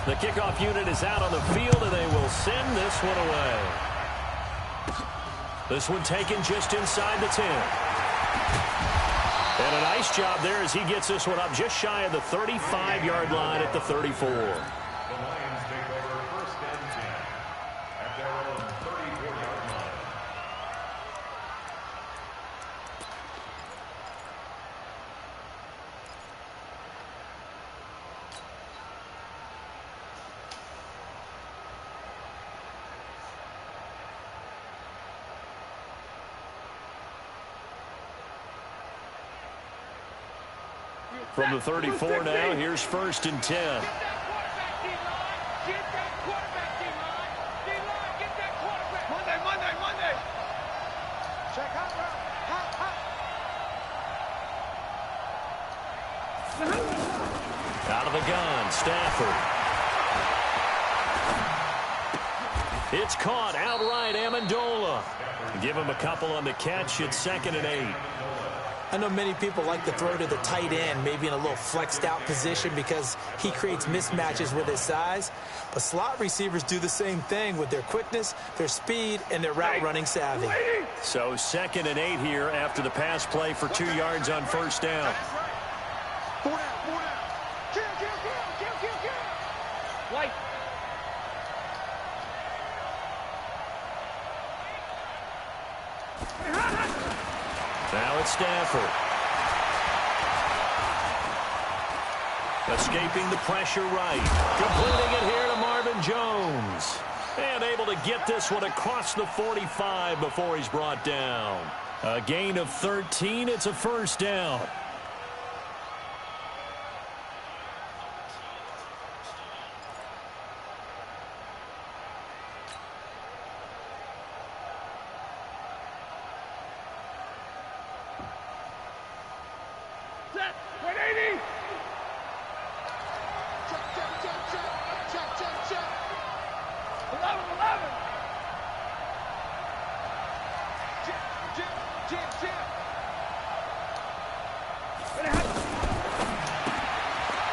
The kickoff unit is out on the field, and they will send this one away. This one taken just inside the 10. And a nice job there as he gets this one up just shy of the 35-yard line at the 34. The Lions take over 1st and 10 at their own 34-yard line. From the 34 now, here's 1st and 10. Monday. Check out. Out of the gun, Stafford. It's caught outright, Amendola. Give him a couple on the catch. It's 2nd and 8. I know many people like to throw to the tight end, maybe in a little flexed out position because he creates mismatches with his size. But slot receivers do the same thing with their quickness, their speed, and their route running savvy. So 2nd and 8 here after the pass play for 2 yards on 1st down. 4 down. Kill. White. Now it's Stafford. Escaping the pressure right. Completing it here to Marvin Jones. And able to get this one across the 45 before he's brought down. A gain of 13. It's a 1st down. Set. 180. Check. 11. Jim.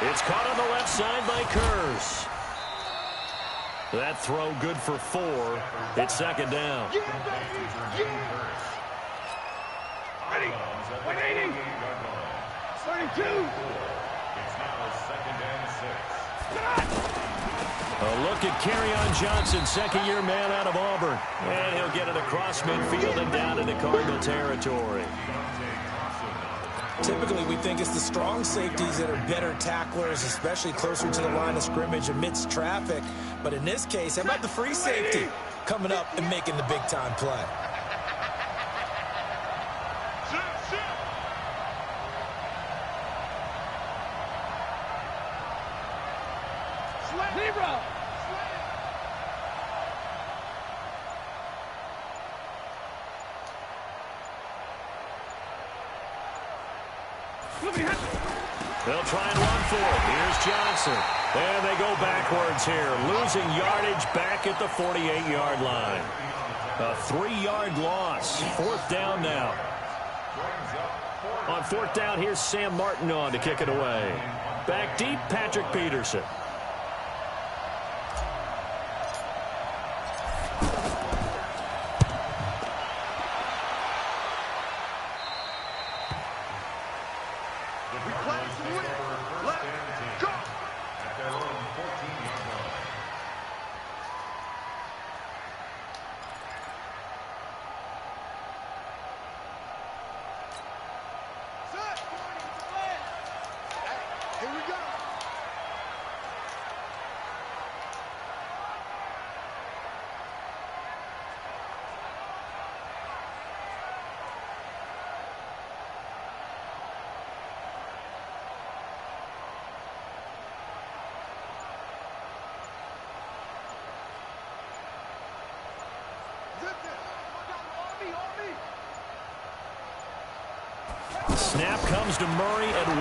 It's caught on the left side by Kurz. That throw good for 4. It's 2nd down. Yeah, baby. Ready. 180. 32. It's now 2nd and 6. A look at Kerryon Johnson, second-year man out of Auburn. And he'll get it across midfield and down into Cardinal territory. Typically, we think it's the strong safeties that are better tacklers, especially closer to the line of scrimmage amidst traffic. But in this case, how about the free safety coming up and making the big-time play? Zero. They'll try and run for it. Here's Johnson. And they go backwards here, losing yardage back at the 48-yard line. A 3-yard loss. 4th down now. On 4th down, here's Sam Martin on to kick it away. Back deep, Patrick Peterson. Here we go. Snap comes to Murray at 1.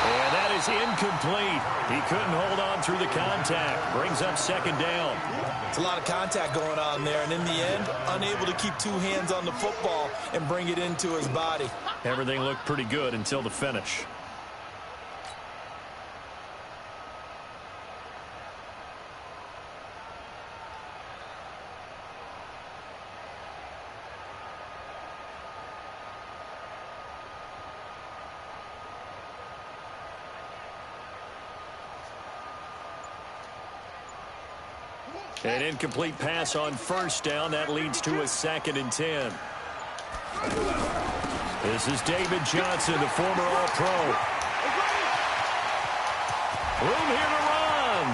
And that is incomplete. He couldn't hold on through the contact. Brings up 2nd down. It's a lot of contact going on there, and in the end, unable to keep 2 hands on the football and bring it into his body. Everything looked pretty good until the finish. An incomplete pass on first down. That leads to a 2nd and 10. This is David Johnson, the former All-Pro. Room here to run.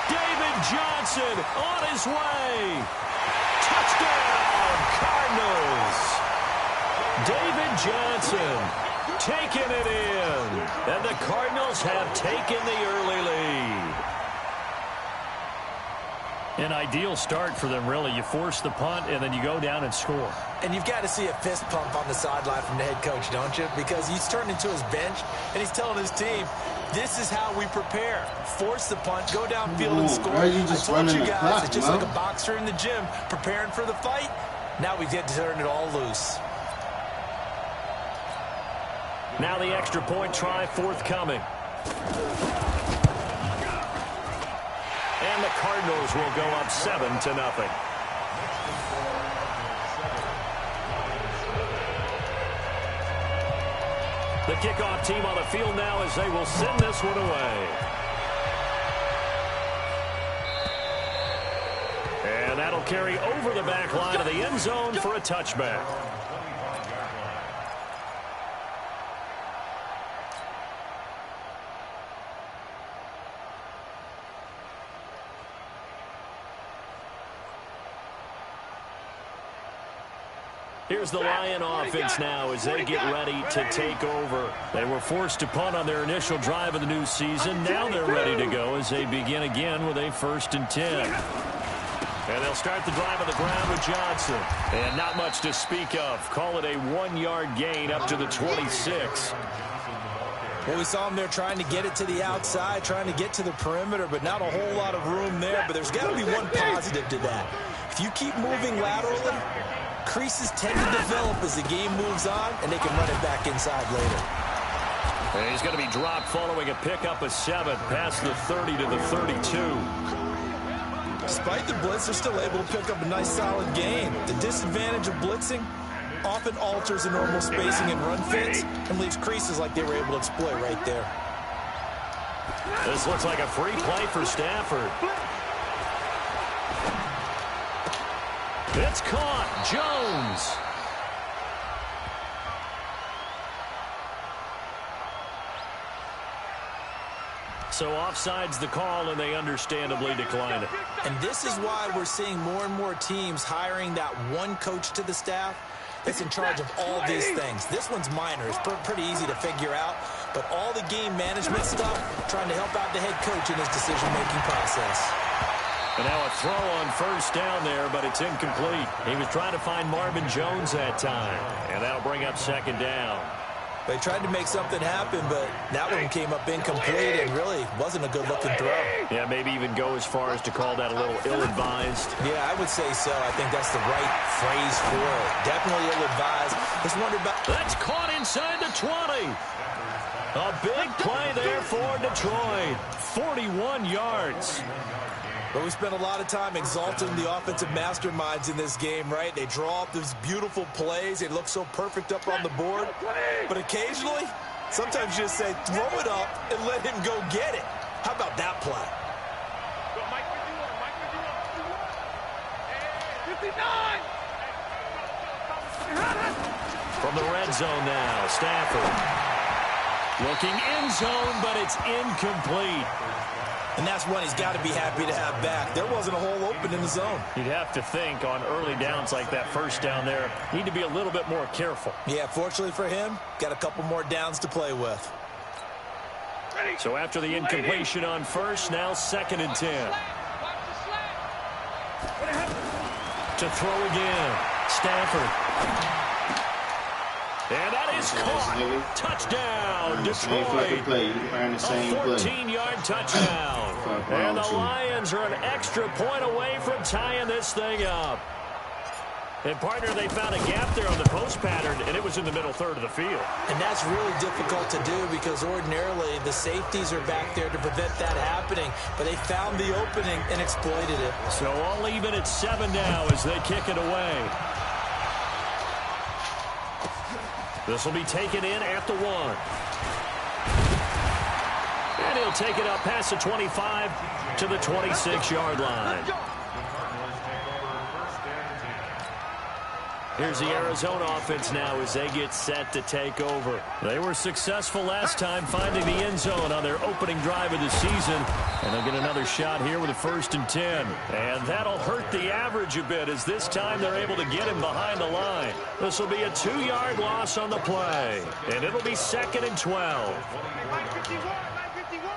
David Johnson on his way. Touchdown, Cardinals. David Johnson taking it in. And the Cardinals have taken the early lead. An ideal start for them, really. You force the punt, and then you go down and score. And you've got to see a fist pump on the sideline from the head coach, don't you? Because he's turned into his bench, and he's telling his team, this is how we prepare. Force the punt, go downfield and score. I told you guys, it's just like a boxer in the gym preparing for the fight. Now we get to turn it all loose. Now the extra point try forthcoming. And the Cardinals will go up 7-0. The kickoff team on the field now as they will send this one away. And that'll carry over the back line of the end zone for a touchback. Here's the Lion offense now as they get ready to take over. They were forced to punt on their initial drive of the new season. Now they're ready to go as they begin again with a 1st and 10. And they'll start the drive on the ground with Johnson. And not much to speak of. Call it a 1-yard gain up to the 26. Well, we saw him there trying to get it to the outside, trying to get to the perimeter, but not a whole lot of room there. But there's got to be one positive to that. If you keep moving laterally, creases tend to develop as the game moves on, and they can run it back inside later. And he's going to be dropped following a pickup of 7 past the 30 to the 32. Despite the blitz, they're still able to pick up a nice, solid gain. The disadvantage of blitzing often alters the normal spacing and run fits and leaves creases like they were able to exploit right there. This looks like a free play for Stafford. It's caught. Jones. So offside's the call, and they understandably decline it. And this is why we're seeing more and more teams hiring that one coach to the staff that's in charge of all these things. This one's minor. It's pretty easy to figure out. But all the game management stuff, trying to help out the head coach in his decision-making process. And now a throw on first down there, but it's incomplete. He was trying to find Marvin Jones that time. And that'll bring up 2nd down. They tried to make something happen, but that one came up incomplete and really wasn't a good-looking throw. Yeah, maybe even go as far as to call that a little ill-advised. Yeah, I would say so. I think that's the right phrase for it. Definitely ill-advised. Just wondered about... That's caught inside the 20. A big play there for Detroit. 41 yards. But we spent a lot of time exalting the offensive masterminds in this game, right? They draw up these beautiful plays. They look so perfect up on the board. But occasionally, sometimes you just say, throw it up and let him go get it. How about that play? 59! From the red zone now, Stafford. Looking end zone, but it's incomplete. And that's one he's got to be happy to have back. There wasn't a hole open in the zone. You'd have to think on early downs like that first down there, need to be a little bit more careful. Yeah, fortunately for him, got a couple more downs to play with. So after the incompletion on first, now 2nd and 10. To throw again, Stafford. And that is caught. Touchdown, Detroit. A 14-yard touchdown. And the Lions are an extra point away from tying this thing up. And, partner, they found a gap there on the post pattern, and it was in the middle third of the field. And that's really difficult to do because ordinarily the safeties are back there to prevent that happening. But they found the opening and exploited it. So all even at 7 now as they kick it away. This will be taken in at the 1. And he'll he'll take it up past the 25 to the 26-yard line. Here's the Arizona offense now as they get set to take over. They were successful last time finding the end zone on their opening drive of the season. And they'll get another shot here with a 1st and 10. And that'll hurt the average a bit as this time they're able to get him behind the line. This will be a 2-yard loss on the play. And it'll be 2nd and 12. Line 51, line 51.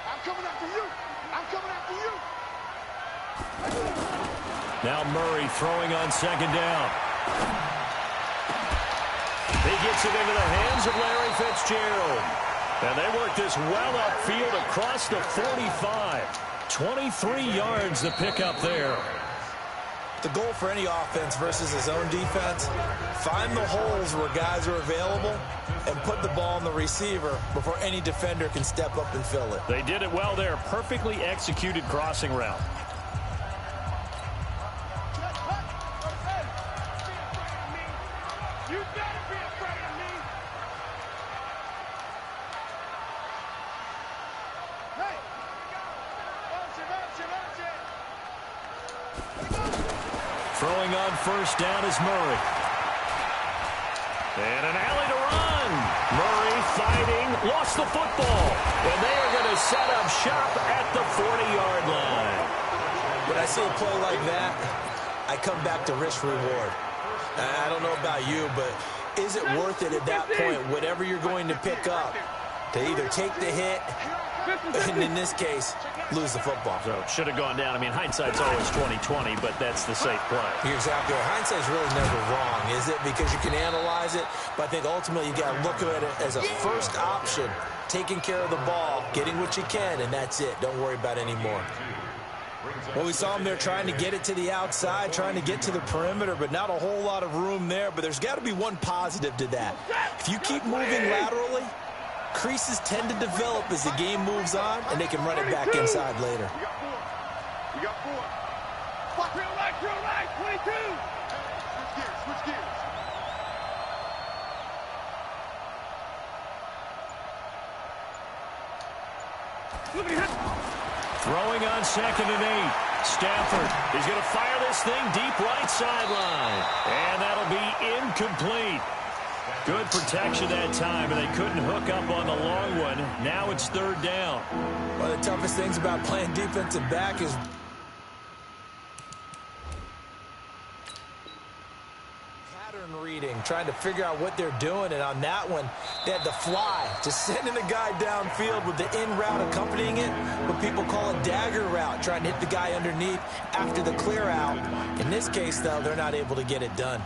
I'm coming after you. I'm coming after you. Now Murray throwing on 2nd down. He gets it into the hands of Larry Fitzgerald. And they work this well upfield across the 45. 23 yards to pick up there. The goal for any offense versus his own defense, find the holes where guys are available and put the ball on the receiver before any defender can step up and fill it. They did it well there. Perfectly executed crossing route. You better be afraid of me. Hey! Throwing on 1st down is Murray. And an alley to run. Murray fighting, lost the football. And they are going to set up shop at the 40-yard line. When I see a play like that, I come back to risk reward. I don't know about you, but is it worth it at that point, whatever you're going to pick up, to either take the hit, and in this case, lose the football? So should have gone down. I mean, hindsight's always 20/20, but that's the safe play. You're exactly right. Hindsight's really never wrong, is it? Because you can analyze it, but I think ultimately you got to look at it as a first option, taking care of the ball, getting what you can, and that's it. Don't worry about any more. Well, we saw him there trying to get it to the outside, trying to get to the perimeter, but not a whole lot of room there. But there's got to be one positive to that. If you keep moving laterally, creases tend to develop as the game moves on, and they can run it back inside later. We got 4. Drill right, 22. Switch gears. Look at him. Throwing on 2nd and 8. Stafford is going to fire this thing deep right sideline. And that'll be incomplete. Good protection that time, and they couldn't hook up on the long one. Now it's 3rd down. One of the toughest things about playing defensive back is pattern reading, trying to figure out what they're doing. And on that one, they had the fly, just sending the guy downfield with the in route accompanying it, what people call a dagger route, trying to hit the guy underneath after the clear out. In this case, though, they're not able to get it done.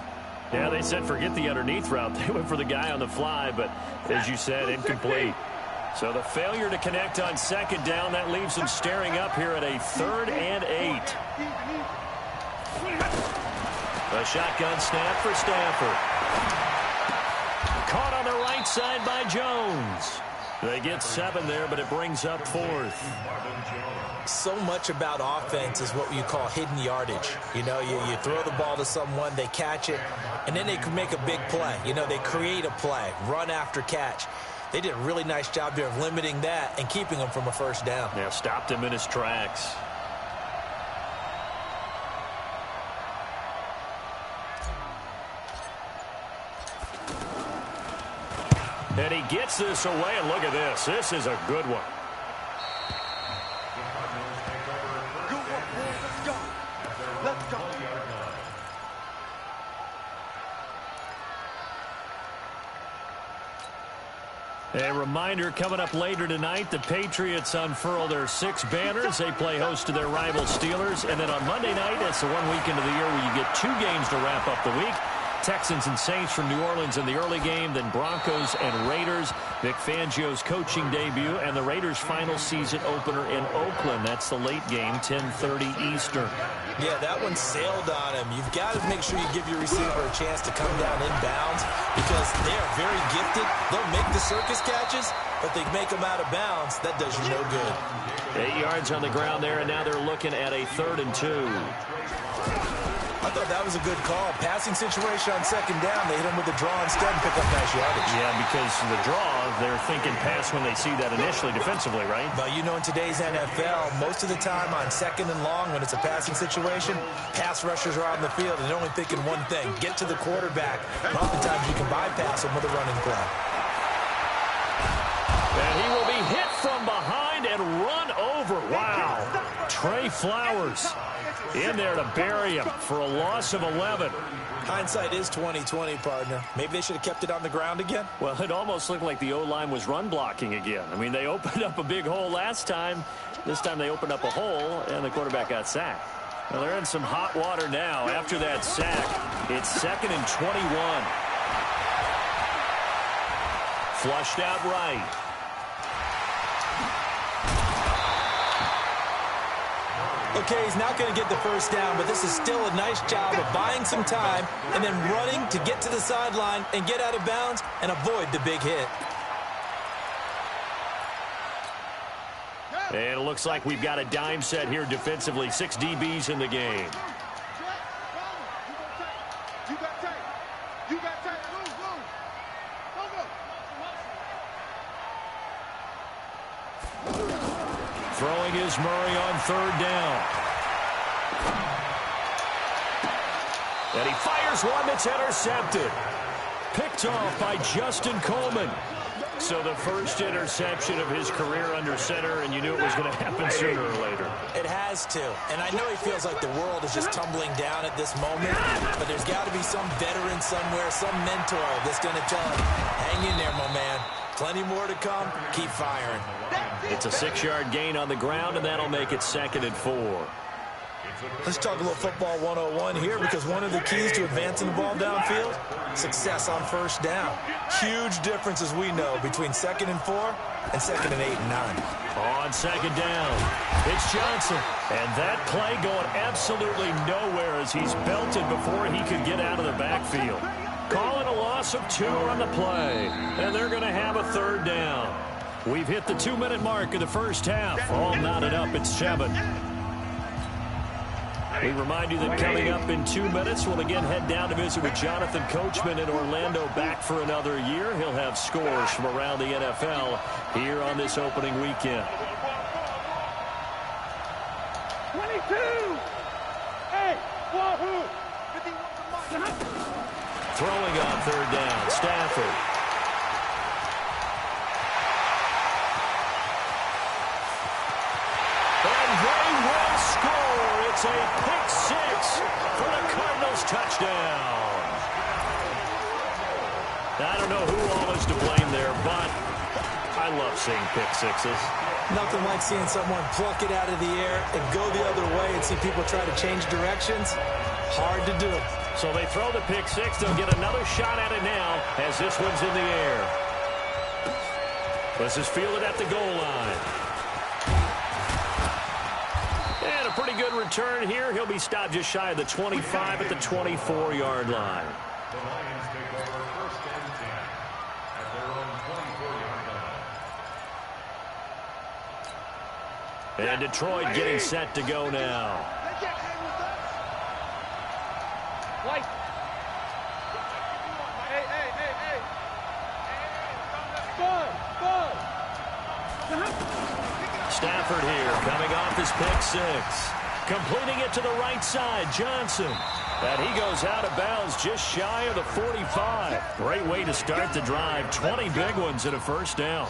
Yeah, they said forget the underneath route. They went for the guy on the fly, but as you said, incomplete. So the failure to connect on 2nd down, that leaves them staring up here at a 3rd and 8. A shotgun snap for Stafford. Caught on the right side by Jones. They get 7 there, but it brings up 4th. So much about offense is what you call hidden yardage. You know, you throw the ball to someone, they catch it, and then they can make a big play. You know, they create a play, run after catch. They did a really nice job there of limiting that and keeping him from a 1st down. Yeah, stopped him in his tracks. And he gets this away, and look at this. This is a good one. Let's go. A reminder, coming up later tonight, the Patriots unfurl their 6 banners. They play host to their rival Steelers. And then on Monday night, it's the one weekend of the year where you get 2 games to wrap up the week. Texans and Saints from New Orleans in the early game, then Broncos and Raiders. Vic Fangio's coaching debut, and the Raiders' final season opener in Oakland. That's the late game, 10:30 Eastern. Yeah, that one sailed on him. You've got to make sure you give your receiver a chance to come down inbounds because they are very gifted. They'll make the circus catches, but they make them out of bounds. That does you no good. 8 yards on the ground there, and now they're looking at a 3rd and 2. I thought that was a good call. Passing situation on second down. They hit him with a draw instead and pick up nice yardage. Yeah, because the draw, they're thinking pass when they see that initially defensively, right? But you know, in today's NFL, most of the time on second and long, when it's a passing situation, pass rushers are out in the field and they're only thinking one thing: get to the quarterback. And oftentimes you can bypass them with a running play. And he will be hit from behind and run over. Wow. Trey Flowers in there to bury him for a loss of 11. Hindsight is 20/20, partner. Maybe they should have kept it on the ground again. Well, it almost looked like the O-line was run blocking again. I mean, they opened up a big hole last time. This time they opened up a hole, and the quarterback got sacked. Well, they're in some hot water now after that sack. It's 2nd and 21. Flushed out right. Okay, he's not going to get the first down, but this is still a nice job of buying some time and then running to get to the sideline and get out of bounds and avoid the big hit. And it looks like we've got a dime set here defensively. 6 DBs in the game. Throwing is Murray on 3rd down. And he fires one that's intercepted. Picked off by Justin Coleman. So the first interception of his career under center, and you knew it was going to happen sooner or later. It has to. And I know he feels like the world is just tumbling down at this moment, but there's got to be some veteran somewhere, some mentor that's going to tell him, hang in there, my man. Plenty more to come. Keep firing. It's a 6-yard gain on the ground, and that'll make it 2nd and 4. Let's talk a little football 101 here, because one of the keys to advancing the ball downfield, success on first down. Huge difference, as we know, between 2nd and 4 and 2nd and 8 and 9. On 2nd down, it's Johnson. And that play going absolutely nowhere as he's belted before he could get out of the backfield. Calling a loss of 2 on the play. And they're going to have a 3rd down. We've hit the 2-minute mark of the first half. All knotted up at 7. We remind you that coming up in 2 minutes, we'll again head down to visit with Jonathan Coachman in Orlando, back for another year. He'll have scores from around the NFL here on this opening weekend. 22! Hey, Wahoo! Throwing on 3rd down, Stafford. And they will score. It's a pick 6 for the Cardinals touchdown. I don't know who all is to blame there, but I love seeing pick 6s. Nothing like seeing someone pluck it out of the air and go the other way and see people try to change directions. Hard to do. So they throw the pick 6. They'll get another shot at it now as this one's in the air. This is fielded at the goal line. And a pretty good return here. He'll be stopped just shy of the 25 at the 24-yard line. The Lions take over 1st and 10 at their own 24-yard line. And Detroit getting set to go now. Stafford here, coming off his pick 6. Completing it to the right side, Johnson. And he goes out of bounds just shy of the 45. Great way to start the drive. 20 big ones and a first down.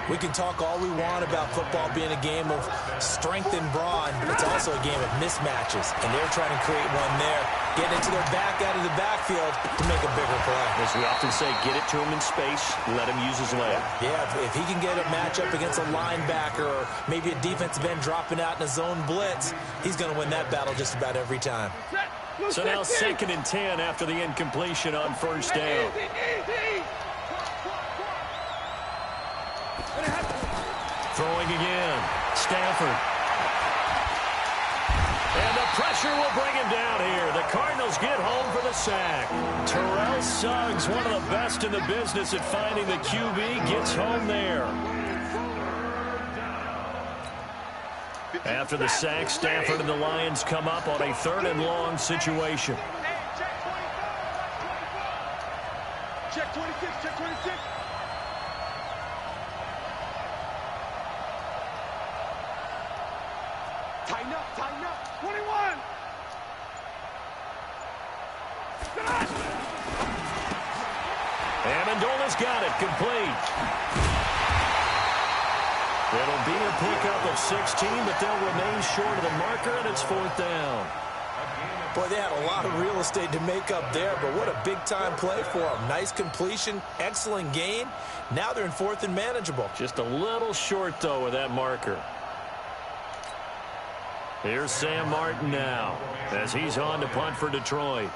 We can talk all we want about football being a game of strength and brawn. It's also a game of mismatches, and they're trying to create one there. Getting it to their back out of the backfield to make a bigger play. As we often say, get it to him in space, let him use his leg. Yeah, if he can get a matchup against a linebacker or maybe a defensive end dropping out in a zone blitz, he's going to win that battle just about every time. So now 2nd and 10 after the incompletion on first down. Throwing again, Stafford. And the pressure will bring him down here. The Cardinals get home for the sack. Terrell Suggs, one of the best in the business at finding the QB, gets home there. After the sack, Stafford and the Lions come up on a 3rd and long situation. Check 26, check 26. Tighten up, tighten up. 21. Amendola's got it, complete. It'll be a pickup of 16, but they'll remain short of the marker, and it's 4th down. Boy, they had a lot of real estate to make up there, but what a big-time play for them. Nice completion, excellent gain. Now they're in 4th and manageable. Just a little short, though, with that marker. Here's Sam Martin now as he's on to punt for Detroit.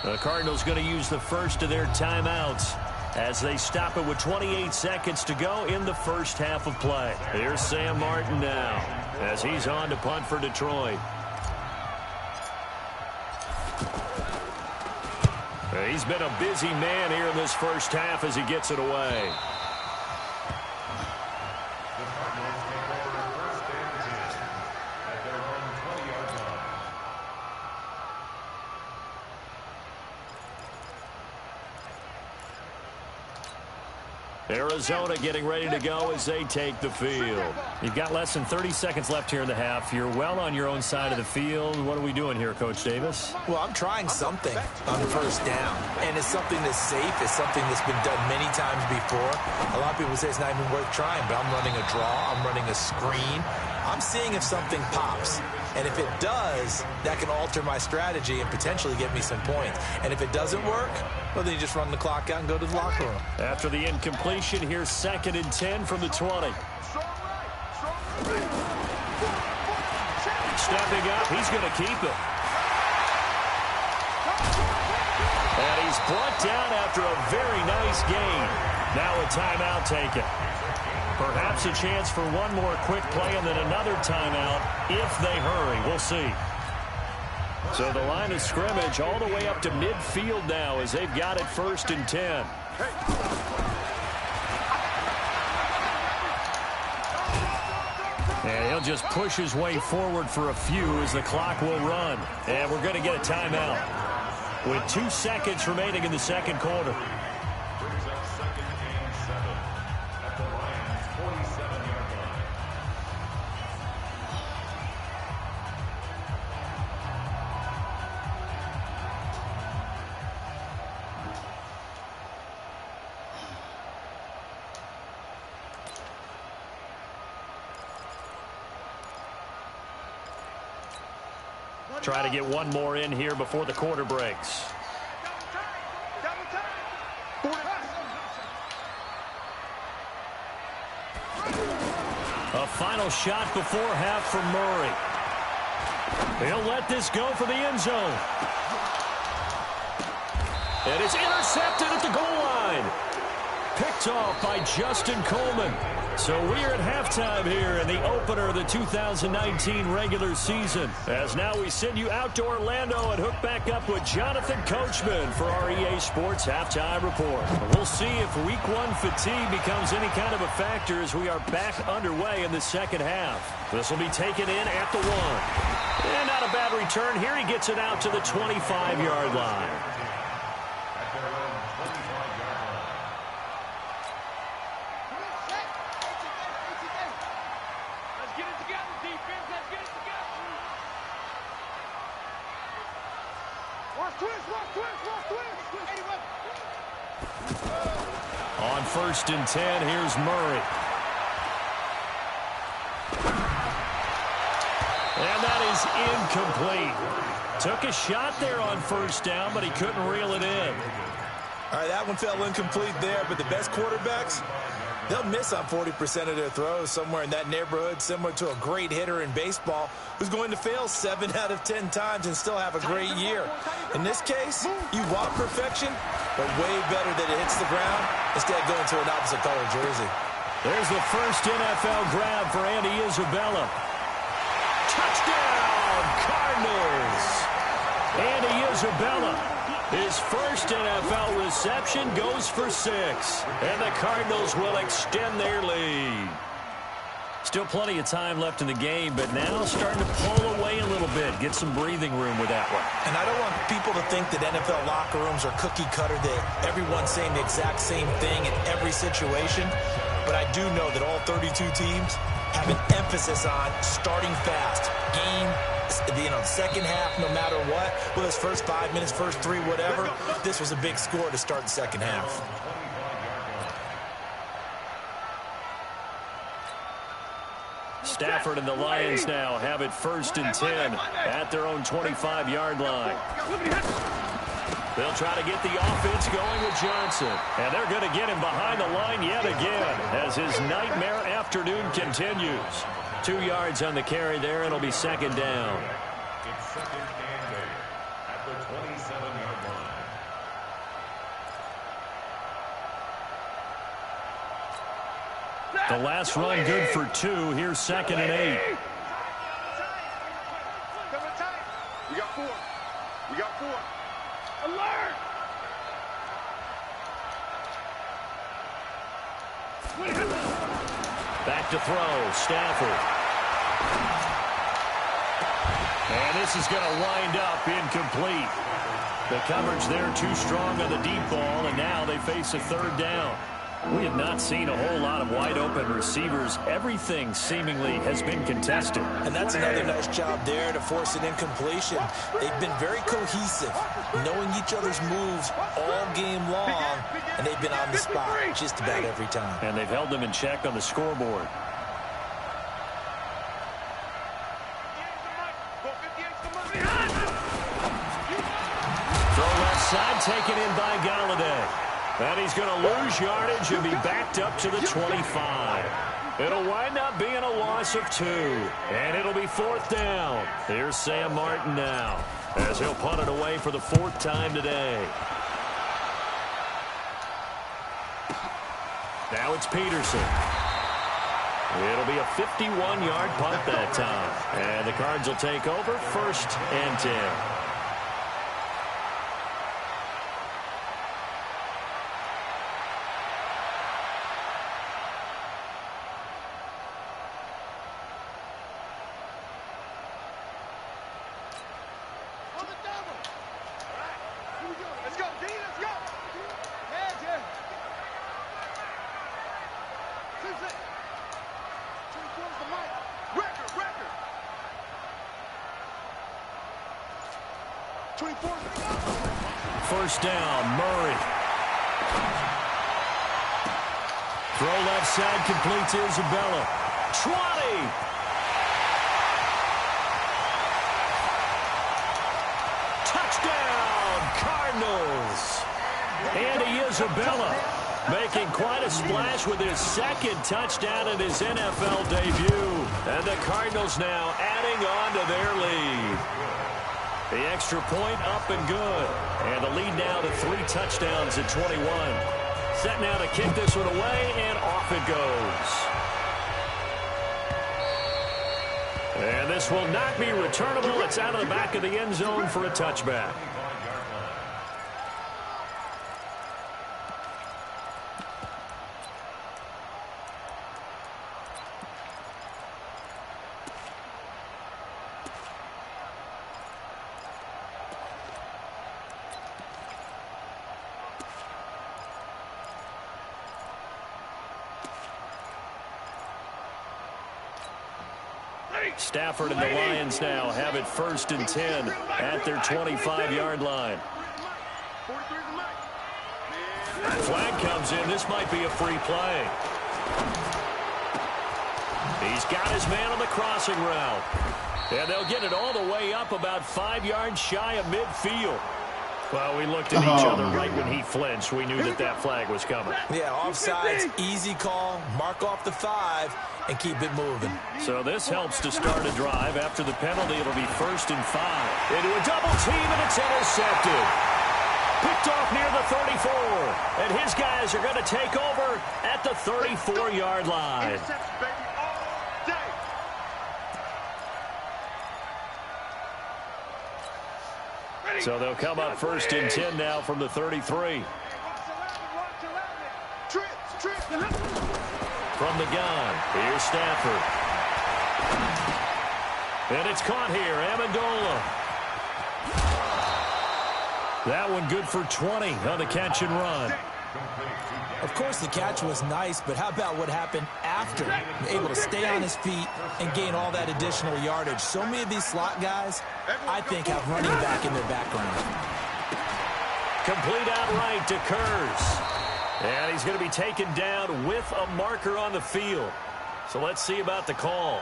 The Cardinals going to use the first of their timeouts as they stop it with 28 seconds to go in the first half of play. Here's Sam Martin now as he's on to punt for Detroit. He's been a busy man here in this first half as he gets it away. Arizona getting ready to go as they take the field. You've got less than 30 seconds left here in the half. You're well on your own side of the field. What are we doing here, Coach Davis? Well, I'm trying something on 1st down, and it's something that's safe. It's something that's been done many times before. A lot of people say it's not even worth trying, but I'm running a draw. I'm running a screen. I'm seeing if something pops. And if it does, that can alter my strategy and potentially get me some points. And if it doesn't work, well, then you just run the clock out and go to the locker room. After the incompletion, here's 2nd and 10 from the 20. Stepping up, he's going to keep it. And he's brought down after a very nice gain. Now a timeout taken. Perhaps a chance for one more quick play and then another timeout if they hurry. We'll see. So the line of scrimmage all the way up to midfield now as they've got it 1st and 10. And he'll just push his way forward for a few as the clock will run. And we're going to get a timeout with 2 seconds remaining in the second quarter. Try to get one more in here before the quarter breaks. A final shot before half from Murray. He'll let this go for the end zone. And it's intercepted at the goal line. Picked off by Justin Coleman. So we're at halftime here in the opener of the 2019 regular season. As now we send you out to Orlando and hook back up with Jonathan Coachman for our EA Sports Halftime Report. We'll see if Week 1 fatigue becomes any kind of a factor as we are back underway in the second half. This will be taken in at the 1. And not a bad return here. He gets it out to the 25-yard line. On 1st and 10, here's Murray. And that is incomplete. Took a shot there on 1st down, but he couldn't reel it in. All right, that one fell incomplete there, but the best quarterbacks, they'll miss on 40% of their throws, somewhere in that neighborhood, similar to a great hitter in baseball who's going to fail 7 out of 10 times and still have a great year. In this case, you want perfection, but way better that it hits the ground instead of going to an opposite color jersey. There's the first NFL grab for Andy Isabella. Touchdown, Cardinals! Andy Isabella, his first NFL reception goes for 6, and the Cardinals will extend their lead. Still plenty of time left in the game, but now starting to pull away a little bit. Get some breathing room with that one. And I don't want people to think that NFL locker rooms are cookie cutter, that everyone's saying the exact same thing in every situation. But I do know that all 32 teams have an emphasis on starting fast. Second half, no matter what, whether it's first 5 minutes, first 3, whatever, this was a big score to start the second half. Stafford and the Lions now have it 1st and 10 at their own 25-yard line. They'll try to get the offense going with Johnson. And they're going to get him behind the line yet again as his nightmare afternoon continues. 2 yards on the carry there, and it'll be 2nd down. It's 2nd and 8 at the 27-yard line. The last run good for 2. Here's 2nd and 8. We got 4. We got 4. Alert! Back to throw. Stafford. And this is going to wind up incomplete. The coverage there too strong on the deep ball, and now they face a 3rd down. We have not seen a whole lot of wide-open receivers. Everything seemingly has been contested. And that's another nice job there to force an incompletion. They've been very cohesive, knowing each other's moves all game long, and they've been on the spot just about every time. And they've held them in check on the scoreboard. Throw left side, taken in by Galladay. And he's going to lose yardage and be backed up to the 25. It'll wind up being a loss of 2. And it'll be 4th down. Here's Sam Martin now as he'll punt it away for the 4th time today. Now it's Peterson. It'll be a 51-yard punt that time. And the Cards will take over 1st and 10. First down, Murray. Throw left side, complete to Isabella. 20. Touchdown, Cardinals. Andy Isabella making quite a splash with his 2nd touchdown in his NFL debut. And the Cardinals now adding on to their lead. The extra point up and good. And the lead now to 3 touchdowns at 21. Set now to kick this one away, and off it goes. And this will not be returnable. It's out of the back of the end zone for a touchback. Stafford and the Lions now have it 1st and 10 at their 25-yard line. Flag comes in. This might be a free play. He's got his man on the crossing route. And they'll get it all the way up about 5 yards shy of midfield. Well, we looked at each other right when he flinched. We knew that that flag was coming. Yeah, offsides, easy call, mark off the 5, and keep it moving. So this helps to start a drive. After the penalty, it'll be 1st and 5. Into a double team, and it's intercepted. Picked off near the 34. And his guys are going to take over at the 34-yard line. So they'll come up 1st and 10 now from the 33. From the gun, here's Stafford. And it's caught here, Amendola. That one good for 20 on the catch and run. Of course, the catch was nice, but how about what happened after? Able to stay on his feet and gain all that additional yardage. So many of these slot guys, I think, have running back in their background. Complete outright to Kurz. And he's going to be taken down with a marker on the field. So let's see about the call.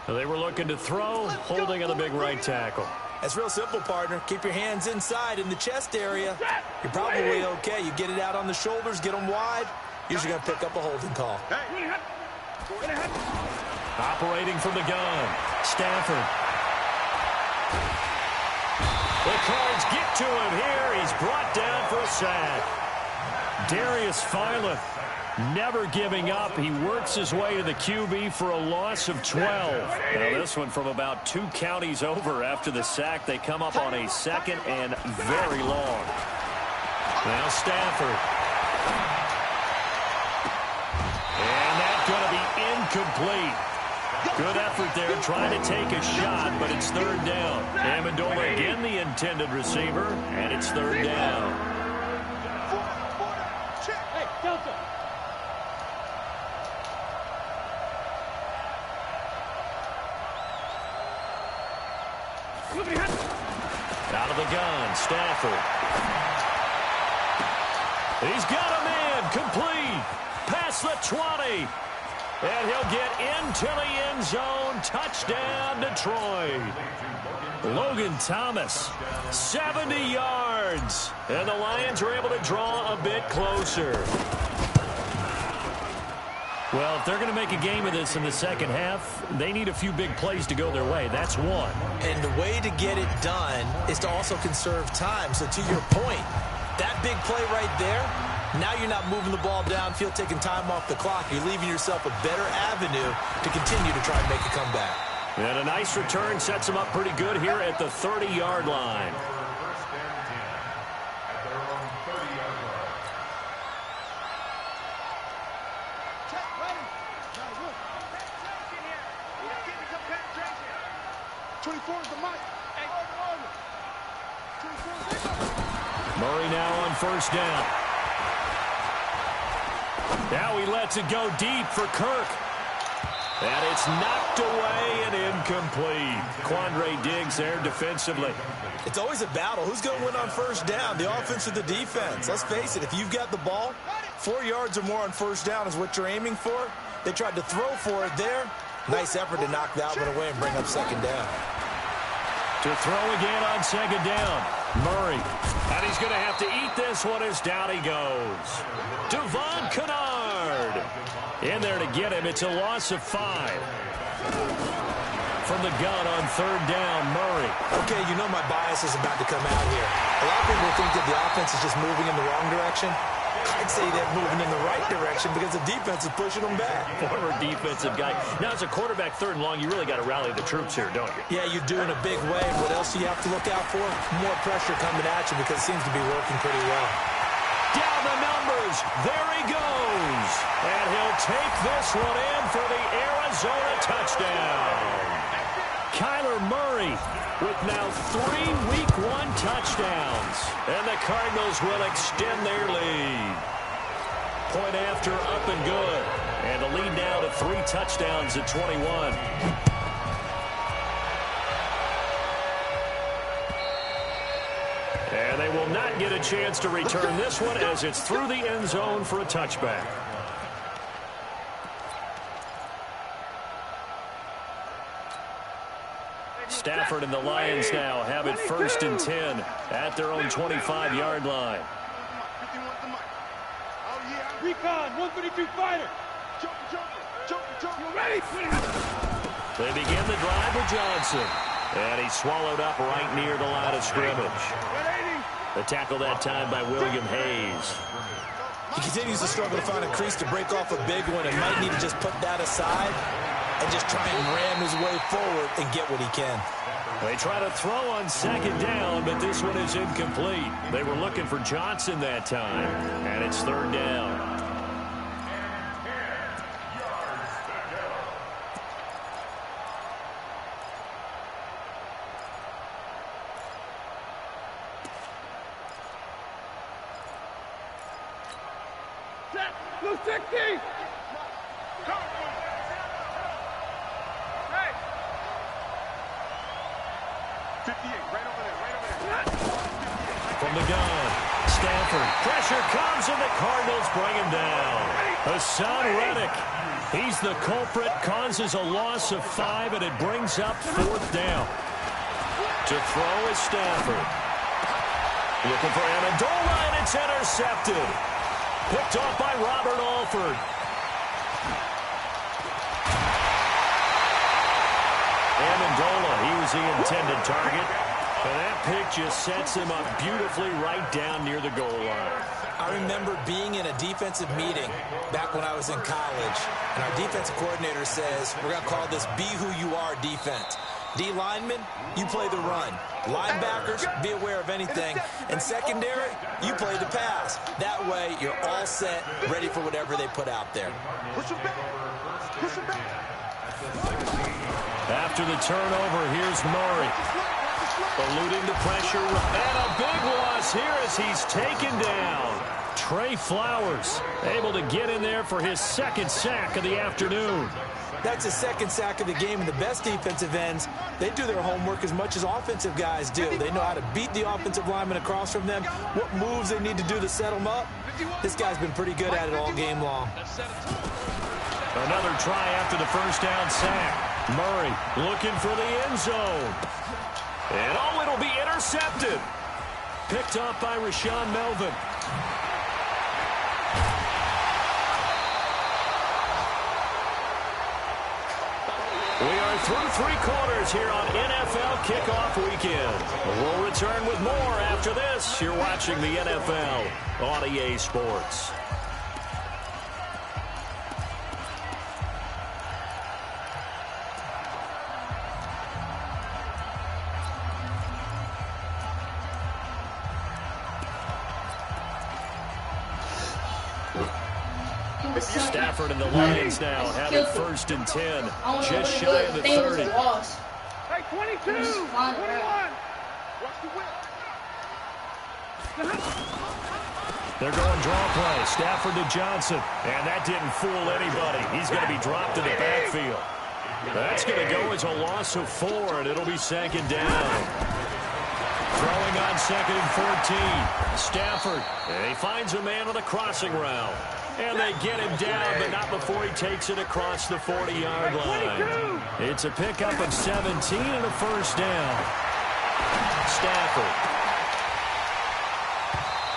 They were looking to throw, holding on the big right tackle. That's real simple, partner. Keep your hands inside in the chest area. You're probably okay. You get it out on the shoulders, get them wide. Usually going to pick up a holding call. Operating from the gun, Stafford. The Cards get to him here. He's brought down for a sack. Darius Philon never giving up. He works his way to the QB for a loss of 12. Now this one from about 2 counties over after the sack. They come up on a second and very long. Now Stafford. And that's going to be incomplete. Good effort there trying to take a shot, but it's third down. Amendola again the intended receiver, and it's third down. Hey, Delta. Out of the gun, Stafford. He's got a man, complete, past the 20. And he'll get into the end zone. Touchdown, Detroit. Logan Thomas, 70 yards. And the Lions are able to draw a bit closer. Well, if they're going to make a game of this in the second half, they need a few big plays to go their way. That's one. And the way to get it done is to also conserve time. So to your point, that big play right there, now you're not moving the ball downfield, taking time off the clock. You're leaving yourself a better avenue to continue to try and make a comeback. And a nice return sets them up pretty good here at the 30-yard line. Murray now on first down. Now he lets it go deep for Kirk. And it's knocked away and incomplete. Quandre Diggs there defensively. It's always a battle. Who's going to win on first down, the offense or the defense? Let's face it, if you've got the ball, 4 yards or more on first down is what you're aiming for. They tried to throw for it there. Nice effort to knock that one away and bring up second down. To throw again on second down, Murray. And he's going to have to eat this one as down he goes. Devon Kennard in there to get him. It's a loss of 5. From the gun on third down, Murray. Okay, you know my bias is about to come out here. A lot of people think that the offense is just moving in the wrong direction. I'd say they're moving in the right direction because the defense is pushing them back. Former defensive guy. Now, as a quarterback, third and long, you really got to rally the troops here, don't you? Yeah, you do in a big way. What else do you have to look out for? More pressure coming at you because it seems to be working pretty well. Down the numbers. There he goes. And he'll take this one in for the Arizona touchdown. Kyler Murray with now 3 Week 1 touchdowns. And the Cardinals will extend their lead. Point after, up and good. And the lead now to 3 touchdowns at 21. And they will not get a chance to return this one as it's through the end zone for a touchback. Stafford and the Lions now have it 1st and 10 at their own 25-yard line. Recon, 132 fighter. Ready? They begin the drive with Johnson. And he's swallowed up right near the line of scrimmage. The tackle that time by William Hayes. He continues to struggle to find a crease to break off a big one and might need to just put that aside and just try and ram his way forward and get what he can. They try to throw on second down, but this one is incomplete. They were looking for Johnson that time, and it's third down. Blue 60! Hey! 58, right over there. From the gun, Stanford. Pressure comes, and the Cardinals bring him down. Hassan Reddick. He's the culprit, causes a loss of 5, and it brings up fourth down. To throw is Stanford. Looking for Amendola, and it's intercepted. Picked off by Robert Alford. Amendola, he was the intended target. And that pick just sets him up beautifully right down near the goal line. I remember being in a defensive meeting back when I was in college, and our defensive coordinator says, we're going to call this Be Who You Are defense. D linemen, you play the run. Linebackers, be aware of anything. And secondary, you play the pass. That way, you're all set, ready for whatever they put out there. Push him back. Push him back. After the turnover, here's Murray. Eluding the pressure, and a big loss here as he's taken down. Trey Flowers able to get in there for his second sack of the afternoon. That's his second sack of the game, and the best defensive ends, they do their homework as much as offensive guys do. They know how to beat the offensive lineman across from them, what moves they need to do to set them up. This guy's been pretty good at it all game long. Another try after the first down sack. Murray looking for the end zone. And oh, it'll be intercepted. Picked up by Rashaan Melvin. We are through 3 quarters here on NFL Kickoff Weekend. We'll return with more after this. You're watching the NFL on EA Sports. Stafford and the Lions now have it first and 10, just shy of the 30. Hey, 22! 21! Watch the whip. They're going draw play. Stafford to Johnson. And that didn't fool anybody. He's going to be dropped in the backfield. That's going to go as a loss of 4, and it'll be second down. Throwing on second and 14. Stafford. And he finds a man on the crossing route. And they get him down, but not before he takes it across the 40-yard line. It's a pickup of 17 and a first down. Stafford.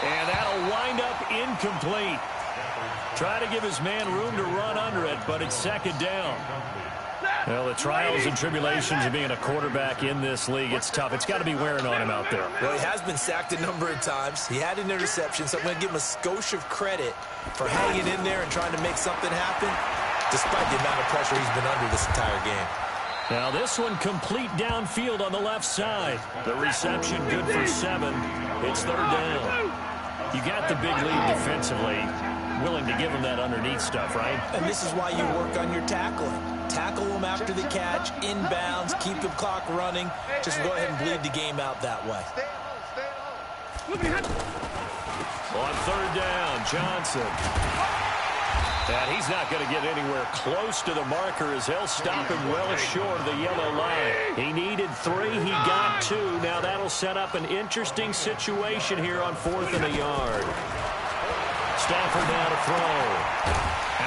And that'll wind up incomplete. Try to give his man room to run under it, but it's second down. Well, the trials and tribulations of being a quarterback in this league, it's tough. It's got to be wearing on him out there. Well, he has been sacked a number of times. He had an interception, so I'm going to give him a skosh of credit for hanging in there and trying to make something happen, despite the amount of pressure he's been under this entire game. Now this one complete downfield on the left side. The reception good for 7. It's third down. You got the big lead defensively. Willing to give him that underneath stuff, right? And this is why you work on your tackling. Tackle them after the catch, inbounds, keep the clock running. Just go ahead and bleed the game out that way. On third down, Johnson. And he's not going to get anywhere close to the marker as they'll stop him well short of the yellow line. He needed 3. He got 2. Now that'll set up an interesting situation here on 4th and a yard. Stafford now to throw.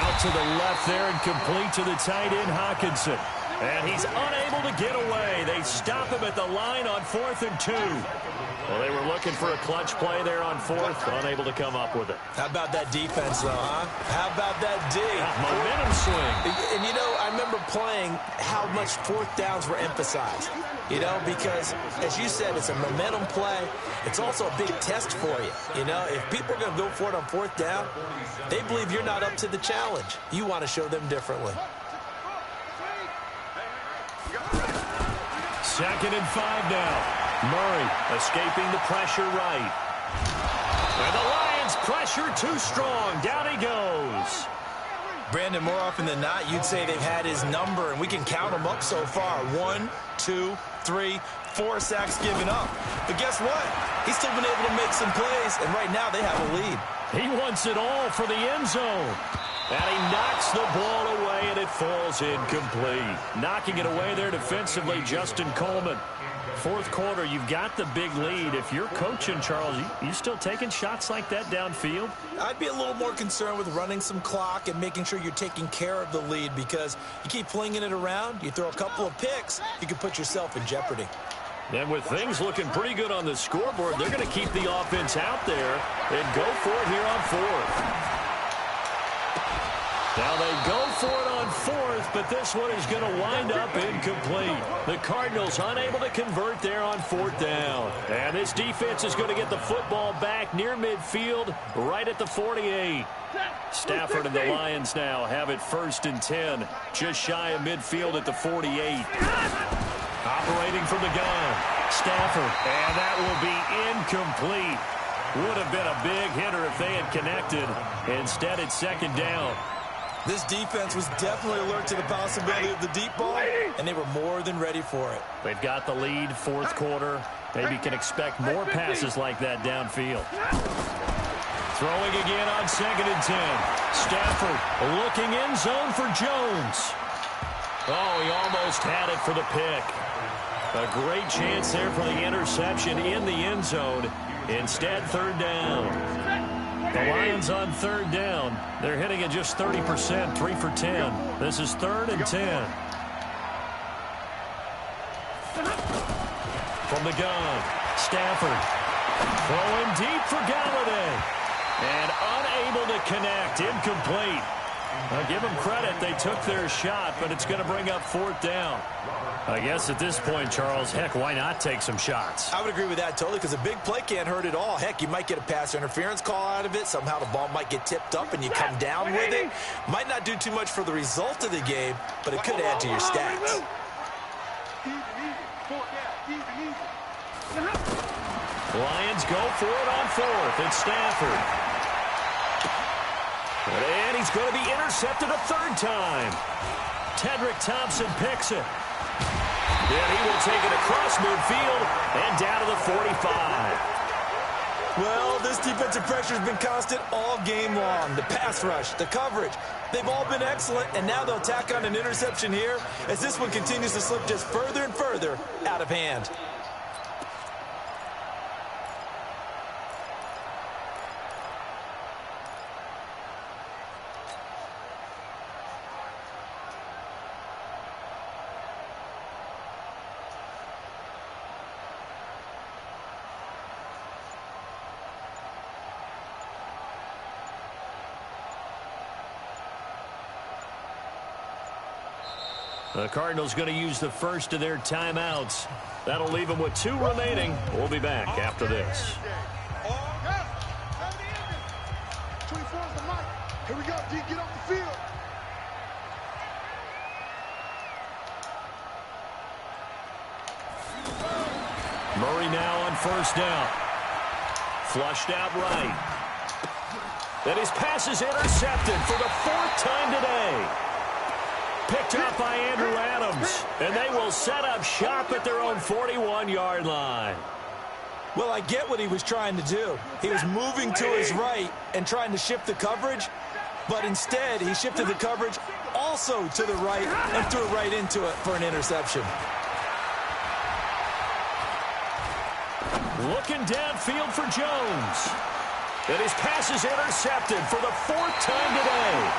Out to the left there and complete to the tight end, Hockenson. And he's unable to get away. They stop him at the line on 4th and 2. Well, they were looking for a clutch play there on 4th, unable to come up with it. How about that defense, though, huh? How about that D? Momentum swing. And, you know, I remember playing how much 4th downs were emphasized. You know, because, as you said, it's a momentum play. It's also a big test for you. You know, if people are going to go for it on 4th down, they believe you're not up to the challenge. You want to show them differently. 2nd and 5 now. Murray escaping the pressure right. And the Lions pressure too strong. Down he goes. Brandon, more often than not, you'd say they've had his number, and we can count them up so far. 1, 2, 3, 4 sacks given up. But guess what? He's still been able to make some plays, and right now they have a lead. He wants it all for the end zone. And he knocks the ball away, and it falls incomplete. Knocking it away there defensively, Justin Coleman. 4th quarter, you've got the big lead. If you're coaching, Charles, you still taking shots like that downfield? I'd be a little more concerned with running some clock and making sure you're taking care of the lead, because you keep flinging it around, you throw a couple of picks, you can put yourself in jeopardy. And with things looking pretty good on the scoreboard, they're going to keep the offense out there and go for it here on 4th. Now they go for it on 4th, but this one is going to wind up incomplete. The Cardinals unable to convert there on 4th down. And this defense is going to get the football back near midfield, right at the 48. Stafford and the Lions now have it 1st and 10, just shy of midfield at the 48. Operating from the gun, Stafford, and that will be incomplete. Would have been a big hitter if they had connected. Instead, it's 2nd down. This defense was definitely alert to the possibility of the deep ball, and they were more than ready for it. They've got the lead, 4th quarter. Maybe can expect more passes like that downfield. Throwing again on 2nd and 10. Stafford looking in zone for Jones. Oh, he almost had it for the pick. A great chance there for the interception in the end zone. Instead, 3rd down. The Lions on 3rd down. They're hitting at just 30%, 3 for 10. This is 3rd and 10. From the gun, Stafford throwing deep for Galladay. And unable to connect, incomplete. I'll give them credit. They took their shot, but it's going to bring up 4th down. I guess at this point, Charles, heck, why not take some shots? I would agree with that totally, because a big play can't hurt at all. Heck, you might get a pass interference call out of it. Somehow the ball might get tipped up and you come down with it. Might not do too much for the result of the game, but it could add to your stats. Lions go for it on 4th. It's Stafford. And he's going to be intercepted a 3rd time. Tedrick Thompson picks it. And he will take it across midfield and down to the 45. Well, this defensive pressure has been constant all game long. The pass rush, the coverage, they've all been excellent, and now they'll tack on an interception here as this one continues to slip just further and further out of hand. The Cardinals going to use the first of their timeouts. That'll leave them with 2 remaining. We'll be back after this. 24 is the mic. Here we go, D. Get off the field. Murray now on 1st down. Flushed out right. And his pass is intercepted for the 4th time today. Picked up by Andrew Adams, and they will set up shop at their own 41-yard line. Well, I get what he was trying to do. He was moving to his right and trying to shift the coverage, but instead he shifted the coverage also to the right and threw it right into it for an interception. Looking downfield for Jones. And his pass is intercepted for the 4th time today.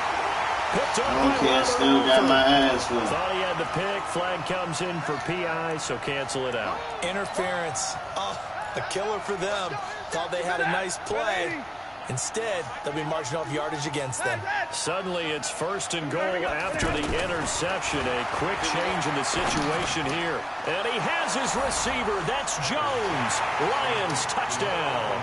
Okay, I still got my ass with. Thought he had the pick. Flag comes in for PI, so cancel it out. Interference. Oh, a killer for them. Thought they had a nice play. Instead, they'll be marching off yardage against them. Suddenly, it's 1st and goal after the interception. A quick change in the situation here. And he has his receiver. That's Jones. Lions touchdown.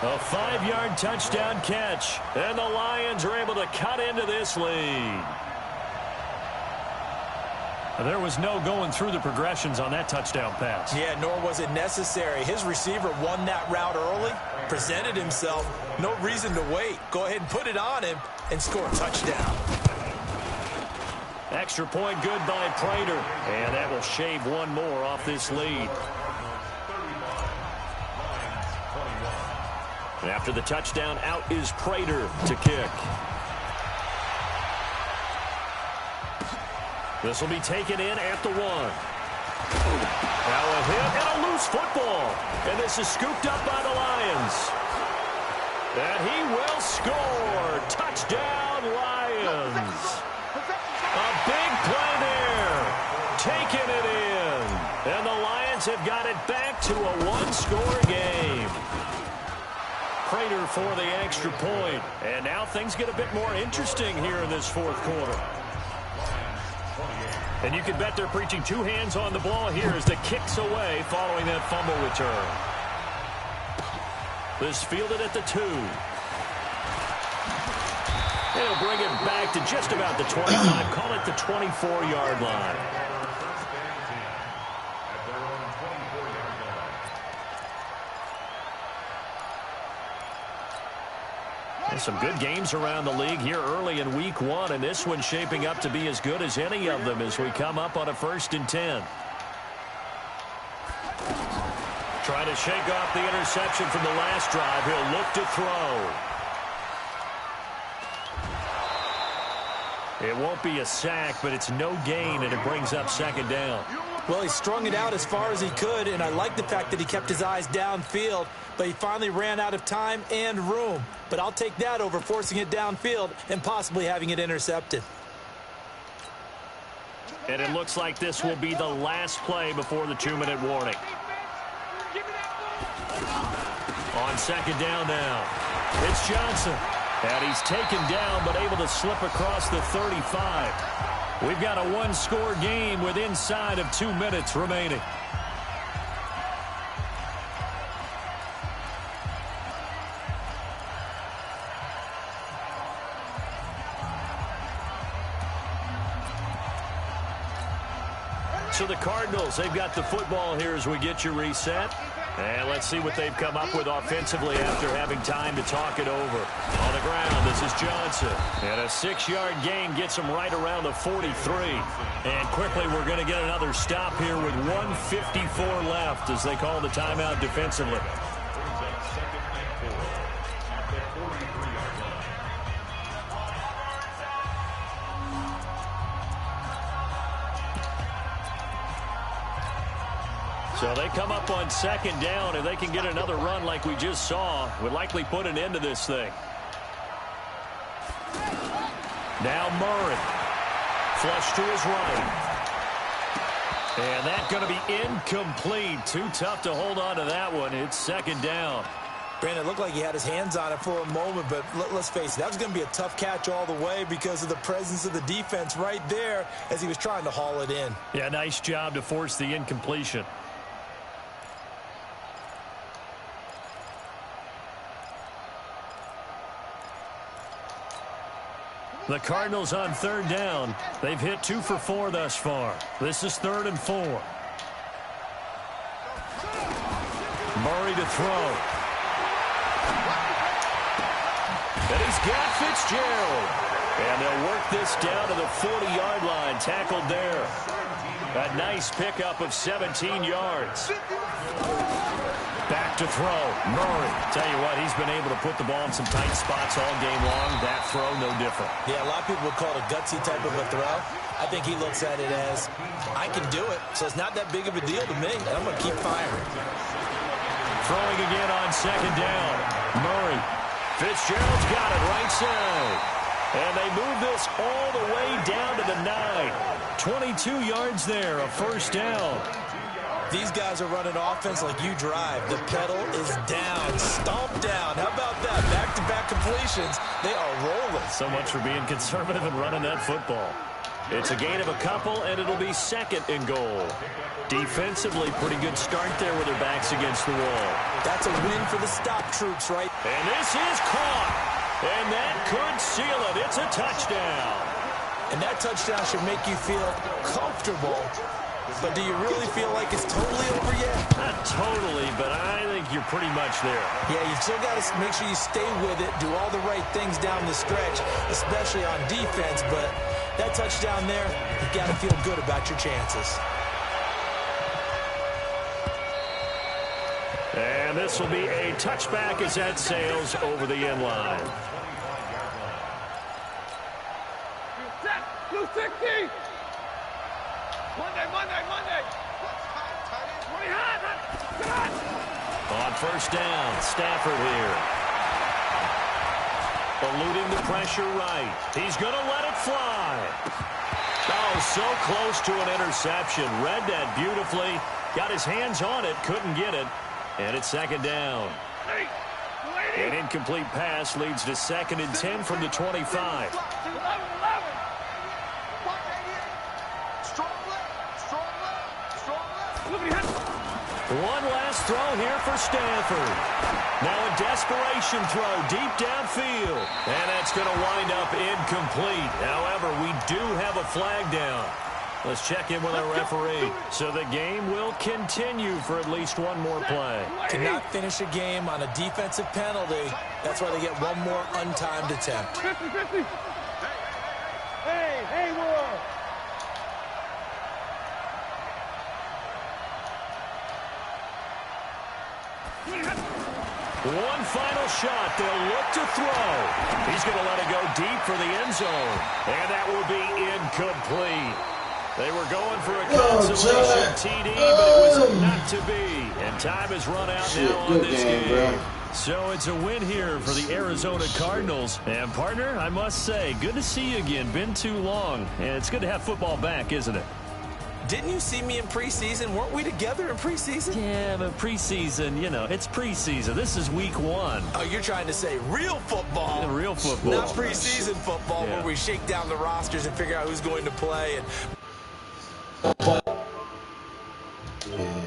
A 5-yard touchdown catch, and the Lions are able to cut into this lead. There was no going through the progressions on that touchdown pass. Yeah, nor was it necessary. His receiver won that route early, presented himself. No reason to wait. Go ahead and put it on him and score a touchdown. Extra point good by Prater. And that will shave one more off this lead. And after the touchdown, out is Prater to kick. This will be taken in at the 1. Now a hit and a loose football. And this is scooped up by the Lions. And he will score. Touchdown, Lions. A big play there. Taking it in. And the Lions have got it back to a one-score game. Prater for the extra point. And now things get a bit more interesting here in this fourth quarter. And you can bet they're preaching two hands on the ball here as the kick's away following that fumble return. This fielded at the 2. They'll bring it back to just about the 25. Call it the 24-yard line. And some good games around the league here early in week 1, and this one's shaping up to be as good as any of them as we come up on a 1st and 10. Trying to shake off the interception from the last drive. He'll look to throw. It won't be a sack, but it's no gain, and it brings up 2nd down. Well, he strung it out as far as he could, and I like the fact that he kept his eyes downfield, but he finally ran out of time and room. But I'll take that over forcing it downfield and possibly having it intercepted. And it looks like this will be the last play before the 2-minute warning. On 2nd down now, it's Johnson. And he's taken down but able to slip across the 35. We've got a one-score game with inside of 2 minutes remaining. So the Cardinals, they've got the football here as we get you reset. And let's see what they've come up with offensively after having time to talk it over. On the ground, this is Johnson. And a 6-yard gain gets him right around the 43. And quickly, we're going to get another stop here with 1:54 left as they call the timeout defensively. So they come up on 2nd down, and they can get another run like we just saw. Would likely put an end to this thing. Now Murray. Flush to his right. And that's going to be incomplete. Too tough to hold on to that one. It's 2nd down. Brandon, it looked like he had his hands on it for a moment, but let's face it, that was going to be a tough catch all the way because of the presence of the defense right there as he was trying to haul it in. Yeah, nice job to force the incompletion. The Cardinals on 3rd down. They've hit 2 for 4 thus far. This is 3rd and 4. Murray to throw. And he's got Fitzgerald. And they'll work this down to the 40-yard line. Tackled there. A nice pickup of 17 yards. Back to throw. Murray. Tell you what, he's been able to put the ball in some tight spots all game long. That throw, no different. Yeah, a lot of people would call it a gutsy type of a throw. I think he looks at it as, I can do it, so it's not that big of a deal to me, and I'm going to keep firing. Throwing again on 2nd down. Murray. Fitzgerald's got it right side. And they move this all the way down to the 9. 22 yards there, a 1st down. These guys are running offense like you drive. The pedal is down, stomped down. How about that? Back-to-back completions. They are rolling. So much for being conservative and running that football. It's a gain of a couple, and it'll be 2nd and goal. Defensively, pretty good start there with their backs against the wall. That's a win for the stop troops, right? And this is caught. And that could seal it. It's a touchdown. And that touchdown should make you feel comfortable. But do you really feel like it's totally over yet? Not totally, but I think you're pretty much there. Yeah, you've still got to make sure you stay with it, do all the right things down the stretch, especially on defense. But that touchdown there, you've got to feel good about your chances. And this will be a touchback as that sails over the end line. 260. Monday. On first down, Stafford here. Eluding the pressure right. He's going to let it fly. Oh, so close to an interception. Read that beautifully. Got his hands on it, couldn't get it. And it's second down. An incomplete pass leads to 2nd and 10 from the 25. One last throw here for Stafford. Now a desperation throw deep downfield. And that's going to wind up incomplete. However, we do have a flag down. Let's check in with our referee. So the game will continue for at least one more play. Cannot finish a game on a defensive penalty. That's why they get one more untimed attempt. 50-50. Hey, Will. One final shot. They'll look to throw. He's going to let it go deep for the end zone. And that will be incomplete. They were going for a consolation TD, but it was not to be. And time has run out now on this game. So it's a win here for the Arizona Cardinals. And, partner, I must say, good to see you again. Been too long. And it's good to have football back, isn't it? Didn't you see me in preseason? Weren't we together in preseason? Yeah, but preseason, you know, it's preseason. This is week 1. Oh, you're trying to say real football. Yeah, real football. Not preseason football where we shake down the rosters and figure out who's going to play. And